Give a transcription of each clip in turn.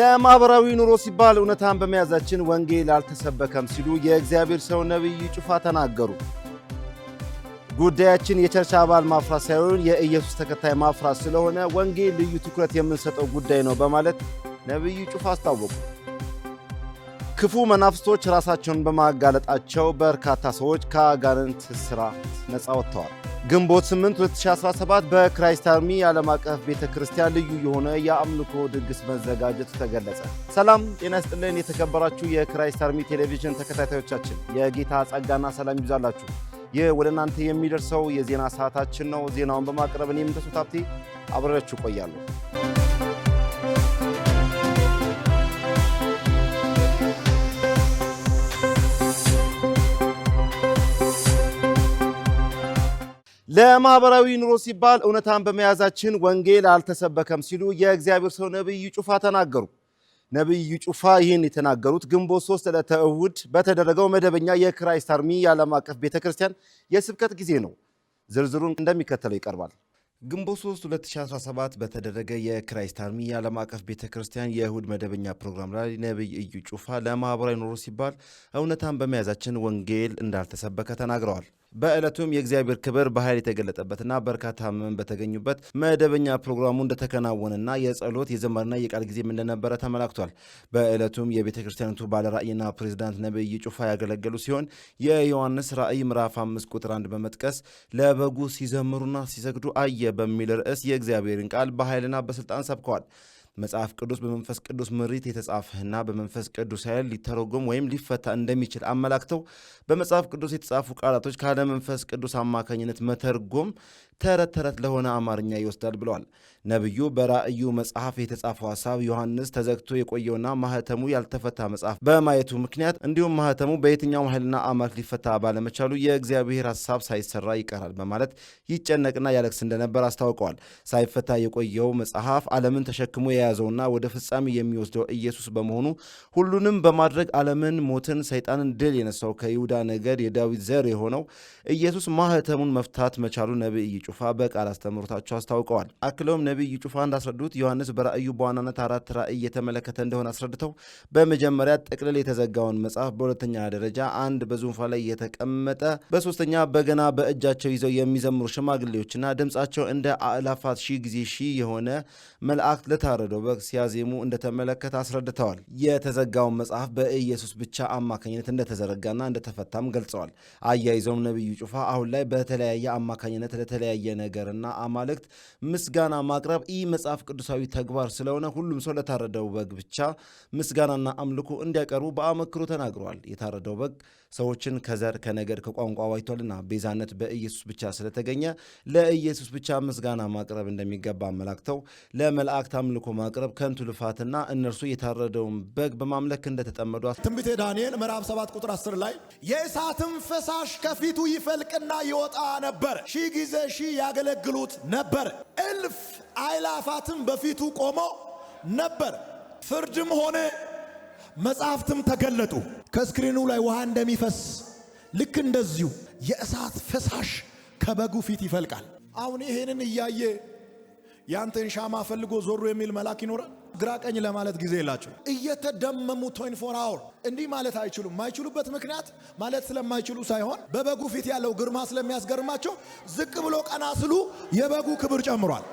ለማህበራዊ ኑሮ ሲባል እውነታን በመያዛችን ወንጌል አልተሰበከም ሲሉ የእግዚአብሔር ሰው ነብይ ጩፋ ተናገሩ። ጉዳያችን የቸርች አባል ማፍራት ሳይሆን የኢየሱስ ተከታይ ማፍራት ስለሆነ ወንጌል ልዩ ትኩረት የምንሰጠው ጉዳይ ነው በማለት ነብይ ጩፋ አስታወቁ። ክፉ መናፍስቶች ራሳቸውን በማጋለጣቸው በርካታ ሰዎች ከአጋንንት እስራት ነፃ ወጥተዋል። ግንቦት 8 2017 በክራይስት አርሚ ዓለም አቀፍ ቤተክርስቲያን ልዩ የሆነ የአምልኮ ድግስ መዘጋጀቱ ተገለጸ። ሰላም ጤና ይስጥልን የተከበራችሁ የክራይስት አርሚ ቴሌቪዥን ተከታታዮቻችን፣ የጌታ ጸጋና ሰላም ይብዛላችሁ። ይህ ወደ እናንተ የሚደርሰው የዜና ሰዓታችን ነው። ዜናውን በማቅረብ እኔ ምንተሱ ታብቴ አብሬያችሁ ቆያለሁ። ለማህበራዊ ኑሮ ሲባል እውነታን በመያዛችን ወንጌል አልተሰበከም ሲሉ የእግዚአብሔር ሰው ነብይ ጩፋ ተናገሩ። ነብይ ጩፋ ይህን የተናገሩት ግንቦት 3 ዕለተ እሁድ በተደረገው መደበኛ የክራይስት አርሚ ዓለም አቀፍ ቤተክርስቲያን የስብከት ጊዜ ነው። ዝርዝሩን እንደሚከተለው ይቀርባል። ግንቦት 3 2017 በተደረገ የክራይስት አርሚ ዓለም አቀፍ ቤተክርስቲያን የእሁድ መደበኛ ፕሮግራም ላይ ነብይ ጩፋ ለማህበራዊ ኑሮ ሲባል እውነታን በመያዛችን ወንጌል እንዳልተሰበከ ተናግረዋል። በዕለቱም የእግዚአብሔር ክብር በኃይል የተገለጠበትና በርካታ ምዕመናን በተገኙበት መደበኛ ፕሮግራሙ እንደተከናወነና የጸሎት የዘማሪና የቃል ጊዜም እንደነበረ ተመላክቷል። በዕለቱም የቤተ ክርስቲያኒቱ ባለራእይና ፕሬዝዳንት ነብይ ጩፋ ያገለገሉ ሲሆን የዮሐንስ ራእይ ምዕራፍ 5 ቁጥር 1 በመጥቀስ ለበጉ ሲዘምሩና ሲሰግዱ አየ በሚል ርዕስ የእግዚአብሔርን ቃል በኃይልና በስልጣን ሰብከዋል። መጽሐፍ ቅዱስ በመንፈስ ቅዱስ ምሪት የተጻፈና በመንፈስ ቅዱስ ኃይል ሊተረጎም ወይም ሊፈታ እንደሚችል አመላክተው በመጽሐፍ ቅዱስ የተጻፉ ቃላቶች ካለ መንፈስ ቅዱስ አማካኝነት መተርጎም ተረት ተረት ለሆነ አማርኛ ይወስዳል ብለዋል። ነብዩ በራእዩ መጽሐፍ የተጻፈው ሐሳብ ዮሐንስ ተዘግቶ የቆየውና ማህተሙ ያልተፈታ መጽሐፍ በማየቱ ምክንያት እንዲሁም ማህተሙ በየትኛው ኃይልና አማክ ሊፈታ ባለመቻሉ የእግዚአብሔር ሐሳብ ሳይሰራ ይቀራል በማለት ይጨነቅና ያለቅስ እንደነበር አስታውቀዋል። ሳይፈታ የቆየው መጽሐፍ ዓለምን ተሸክሞ የያዘውና ወደ ፍጻሜ የሚወስደው ኢየሱስ በመሆኑ ሁሉንም በማድረግ ዓለምን፣ ሞትን፣ ሰይጣንን ድል የነሳው ከይሁዳ ነገድ የዳዊት ዘር የሆነው ኢየሱስ ማህተሙን መፍታት መቻሉ ነብይ ጩፋ በቃል አስተምሮታቸው አስታውቀዋል። አክለውም ነብይ ጩፋ እንዳስረዱት ዮሐንስ በራእዩ በዋናነት 4 ራእይ የተመለከተ እንደሆነ አስረድተው በመጀመሪያ ጥቅልል የተዘጋውን መጽሐፍ፣ በሁለተኛ ደረጃ አንድ በዙፋን ላይ የተቀመጠ፣ በሶስተኛ በገና በእጃቸው ይዘው የሚዘምሩ ሽማግሌዎችና ድምጻቸው እንደ አእላፋት ሺህ ጊዜ ሺህ የሆነ መላእክት ለታረደው በግ ሲያዜሙ እንደተመለከተ አስረድተዋል። የተዘጋውን መጽሐፍ በኢየሱስ ብቻ አማካኝነት እንደተዘረጋና እንደተፈታም ገልጸዋል። አያይዘውም ነብዩ ጩፋ አሁን ላይ በተለያየ አማካኝነት ለተለያየ ነገርና አማልክት ምስጋና ማቅረብ መጽሐፍ ቅዱሳዊ ተግባር ስለሆነ ሁሉም ሰው ለታረደው በግ ብቻ ምስጋናና አምልኮ እንዲያቀርቡ በአመክሮ ተናግረዋል። የታረደው በግ ሰዎችን ከዘር ከነገድ ከቋንቋ ዋጅቷልና ቤዛነት በኢየሱስ ብቻ ስለተገኘ ለኢየሱስ ብቻ ምስጋና ማቅረብ እንደሚገባ አመላክተው ለመላእክት አምልኮ ማቅረብ ከንቱ ልፋትና እነርሱ የታረደውን በግ በማምለክ እንደተጠመዱ ትንቢተ ዳንኤል ምዕራፍ 7 ቁጥር 10 ላይ የእሳትም ፈሳሽ ከፊቱ ይፈልቅና ይወጣ ነበር፣ ሺህ ጊዜ ሺህ ያገለግሉት ነበር፣ እልፍ አእላፋትም በፊቱ ቆመው ነበር፣ ፍርድም ሆነ መጻሕፍትም ተገለጡ። ከስክሪኑ ላይ ውሃ እንደሚፈስ ልክ እንደዚሁ የእሳት ፈሳሽ ከበጉ ፊት ይፈልቃል። አሁን ይሄንን እያየ ያንተን ሻማ ፈልጎ ዞሩ የሚል መልአክ ይኖራል? ግራ ቀኝ ለማለት ጊዜ የላቸው። እየተደመሙ 24 አወር እንዲህ ማለት አይችሉም። ማይችሉበት ምክንያት ማለት ስለማይችሉ ሳይሆን በበጉ ፊት ያለው ግርማ ስለሚያስገርማቸው ዝቅ ብሎ ቀና ስሉ የበጉ ክብር ጨምሯል።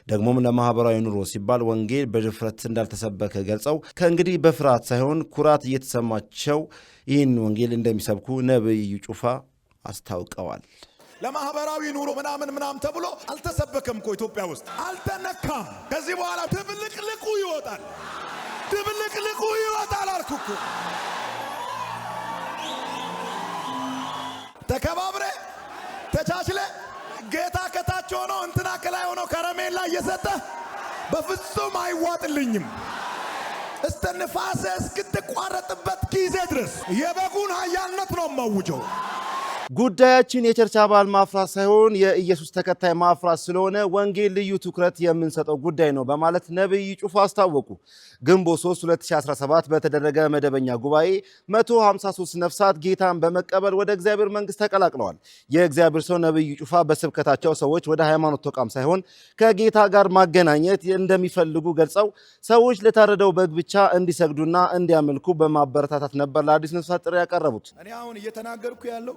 ደግሞም ለማህበራዊ ኑሮ ሲባል ወንጌል በድፍረት እንዳልተሰበከ ገልጸው ከእንግዲህ በፍርሃት ሳይሆን ኩራት እየተሰማቸው ይህን ወንጌል እንደሚሰብኩ ነብይ ጩፋ አስታውቀዋል። ለማህበራዊ ኑሮ ምናምን ተብሎ አልተሰበከም እኮ ኢትዮጵያ ውስጥ አልተነካም። ከዚህ በኋላ ድብልቅልቁ ይወጣል፣ ድብልቅልቁ ይወጣል አልኩኩ። ተከባብረ ተቻችለ ጌታ ከታች ሆኖ እንትና ከላይ ሆኖ ከረሜላ እየሰጠ በፍጹም አይዋጥልኝም። እስተንፋስ እስክትቋረጥበት ጊዜ ድረስ የበጉን ኃያልነት ነው የማውጀው። ጉዳያችን የቸርች አባል ማፍራት ሳይሆን የኢየሱስ ተከታይ ማፍራት ስለሆነ ወንጌል ልዩ ትኩረት የምንሰጠው ጉዳይ ነው በማለት ነብይ ጩፋ አስታወቁ። ግንቦት 3 2017 በተደረገ መደበኛ ጉባኤ 153 ነፍሳት ጌታን በመቀበል ወደ እግዚአብሔር መንግስት ተቀላቅለዋል። የእግዚአብሔር ሰው ነብይ ጩፋ በስብከታቸው ሰዎች ወደ ሃይማኖት ተቋም ሳይሆን ከጌታ ጋር ማገናኘት እንደሚፈልጉ ገልጸው ሰዎች ለታረደው በግ ብቻ እንዲሰግዱና እንዲያመልኩ በማበረታታት ነበር ለአዲስ ነፍሳት ጥሪ ያቀረቡት። እኔ አሁን እየተናገርኩ ያለው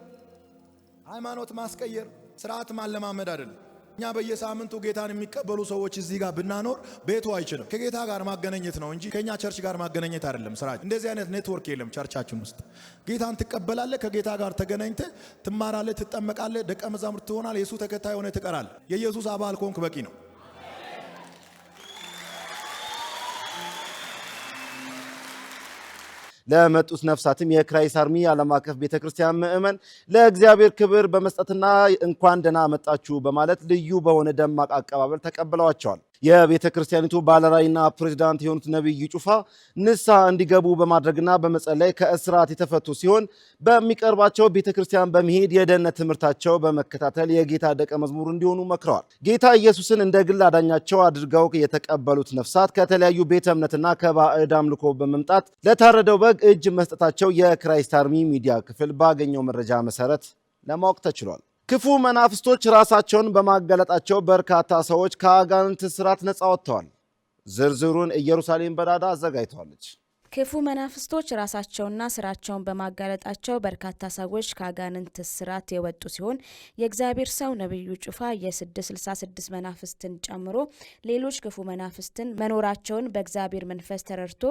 ሃይማኖት ማስቀየር ስርዓት ማለማመድ አይደለም። እኛ በየሳምንቱ ጌታን የሚቀበሉ ሰዎች እዚህ ጋር ብናኖር ቤቱ አይችልም። ከጌታ ጋር ማገናኘት ነው እንጂ ከኛ ቸርች ጋር ማገናኘት አይደለም ስራ። እንደዚህ አይነት ኔትወርክ የለም ቸርቻችን ውስጥ። ጌታን ትቀበላለህ፣ ከጌታ ጋር ተገናኝተህ ትማራለህ፣ ትጠመቃለህ፣ ደቀ መዛሙርት ትሆናለህ፣ የሱ ተከታይ ሆነህ ትቀራለህ። የኢየሱስ አባል ኮንክ በቂ ነው። ለመጡት ነፍሳትም የክራይስት አርሚ ዓለም አቀፍ ቤተክርስቲያን ምእመን ለእግዚአብሔር ክብር በመስጠትና እንኳን ደህና መጣችሁ በማለት ልዩ በሆነ ደማቅ አቀባበል ተቀብለዋቸዋል። የቤተክርስቲያኒቱ ባለራዕይና ፕሬዝዳንት የሆኑት ነብይ ጩፋ ንስሐ እንዲገቡ በማድረግና በመጸለይ ከእስራት የተፈቱ ሲሆን በሚቀርባቸው ቤተክርስቲያን በመሄድ የደህንነት ትምህርታቸው በመከታተል የጌታ ደቀ መዝሙር እንዲሆኑ መክረዋል። ጌታ ኢየሱስን እንደ ግል አዳኛቸው አድርገው የተቀበሉት ነፍሳት ከተለያዩ ቤተ እምነትና ከባዕድ አምልኮ በመምጣት ለታረደው በግ እጅ መስጠታቸው የክራይስት አርሚ ሚዲያ ክፍል ባገኘው መረጃ መሰረት ለማወቅ ተችሏል። ክፉ መናፍስቶች ራሳቸውን በማጋለጣቸው በርካታ ሰዎች ከአጋንንት እስራት ነፃ ወጥተዋል። ዝርዝሩን ኢየሩሳሌም በዳዳ አዘጋጅተዋለች። ክፉ መናፍስቶች ራሳቸውና ስራቸውን በማጋለጣቸው በርካታ ሰዎች ከአጋንንት እስራት የወጡ ሲሆን የእግዚአብሔር ሰው ነብዩ ጩፋ የ666 መናፍስትን ጨምሮ ሌሎች ክፉ መናፍስትን መኖራቸውን በእግዚአብሔር መንፈስ ተረድቶ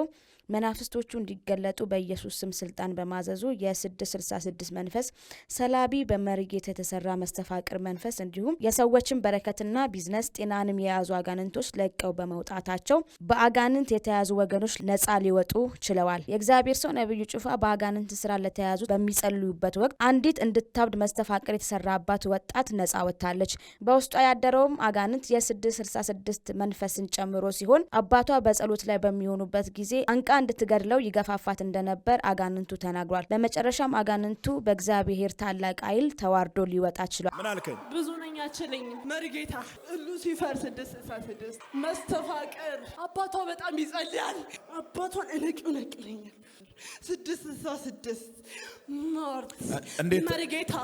መናፍስቶቹ እንዲገለጡ በኢየሱስ ስም ስልጣን በማዘዙ የ666 መንፈስ ሰላቢ በመርጌታ የተሰራ መስተፋቅር መንፈስ እንዲሁም የሰዎችን በረከትና ቢዝነስ ጤናንም የያዙ አጋንንቶች ለቀው በመውጣታቸው በአጋንንት የተያዙ ወገኖች ነፃ ሊወጡ ችለዋል። የእግዚአብሔር ሰው ነብዩ ጩፋ በአጋንንት ስራ ለተያዙ በሚጸልዩበት ወቅት አንዲት እንድታብድ መስተፋቅር የተሰራባት ወጣት ነፃ ወጥታለች። በውስጧ ያደረውም አጋንንት የ666 መንፈስን ጨምሮ ሲሆን አባቷ በጸሎት ላይ በሚሆኑበት ጊዜ አንቃ እንድትገድለው ይገፋፋት እንደነበር አጋንንቱ ተናግሯል። በመጨረሻም አጋንንቱ በእግዚአብሔር ታላቅ ኃይል ተዋርዶ ሊወጣ ችሏል። ምን አልከኝ? ብዙ ነኝ አችልኝ መርጌታ ሉሲፈር 666 መስተፋቅር አባቷ በጣም ይጸልያል። አባቷን ነቅለኛል 666 ማርት መርጌታ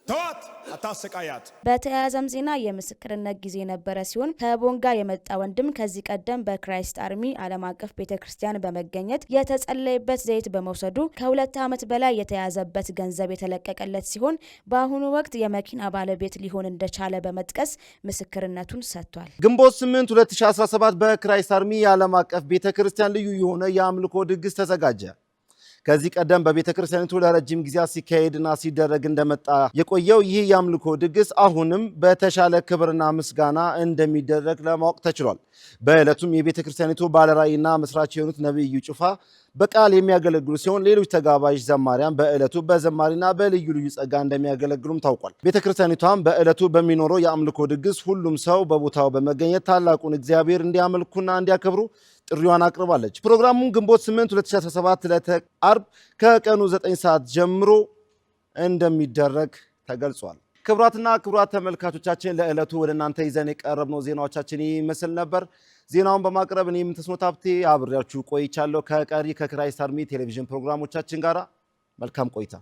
ተዋት፣ አታሰቃያት። በተያያዘም ዜና የምስክርነት ጊዜ ነበረ ሲሆን ከቦንጋ የመጣ ወንድም ከዚህ ቀደም በክራይስት አርሚ ዓለም አቀፍ ቤተክርስቲያን በመገኘት የተጸለየበት ዘይት በመውሰዱ ከ2 ዓመት በላይ የተያዘበት ገንዘብ የተለቀቀለት ሲሆን በአሁኑ ወቅት የመኪና ባለቤት ሊሆን እንደቻለ በመጥቀስ ምስክርነቱን ሰጥቷል። ግንቦት 8 2017 በክራይስት አርሚ ዓለም አቀፍ ቤተክርስቲያን ልዩ የሆነ የአምልኮ ድግስ ተዘጋጀ። ከዚህ ቀደም በቤተክርስቲያኒቱ ለረጅም ጊዜያት ሲካሄድና ሲደረግ እንደመጣ የቆየው ይህ የአምልኮ ድግስ አሁንም በተሻለ ክብርና ምስጋና እንደሚደረግ ለማወቅ ተችሏል። በዕለቱም የቤተክርስቲያኒቱ ባለራዕይና መስራች የሆኑት ነብዩ ጩፋ በቃል የሚያገለግሉ ሲሆን ሌሎች ተጋባዥ ዘማሪያን በዕለቱ በዘማሪና በልዩ ልዩ ጸጋ እንደሚያገለግሉም ታውቋል። ቤተክርስቲያኒቷም በዕለቱ በሚኖረው የአምልኮ ድግስ ሁሉም ሰው በቦታው በመገኘት ታላቁን እግዚአብሔር እንዲያመልኩና እንዲያከብሩ ጥሪዋን አቅርባለች። ፕሮግራሙን ግንቦት 8 2017 ዕለተ ዓርብ ከቀኑ 9 ሰዓት ጀምሮ እንደሚደረግ ተገልጿል። ክቡራትና ክቡራት ተመልካቾቻችን ለዕለቱ ወደ እናንተ ይዘን የቀረብነው ዜናዎቻችን ይመስል ነበር። ዜናውን በማቅረብ እኔ ምንተስኖት ሀብቴ አብሬያችሁ ቆይቻለሁ። ከቀሪ ከክራይስት አርሚ ቴሌቪዥን ፕሮግራሞቻችን ጋር መልካም ቆይታ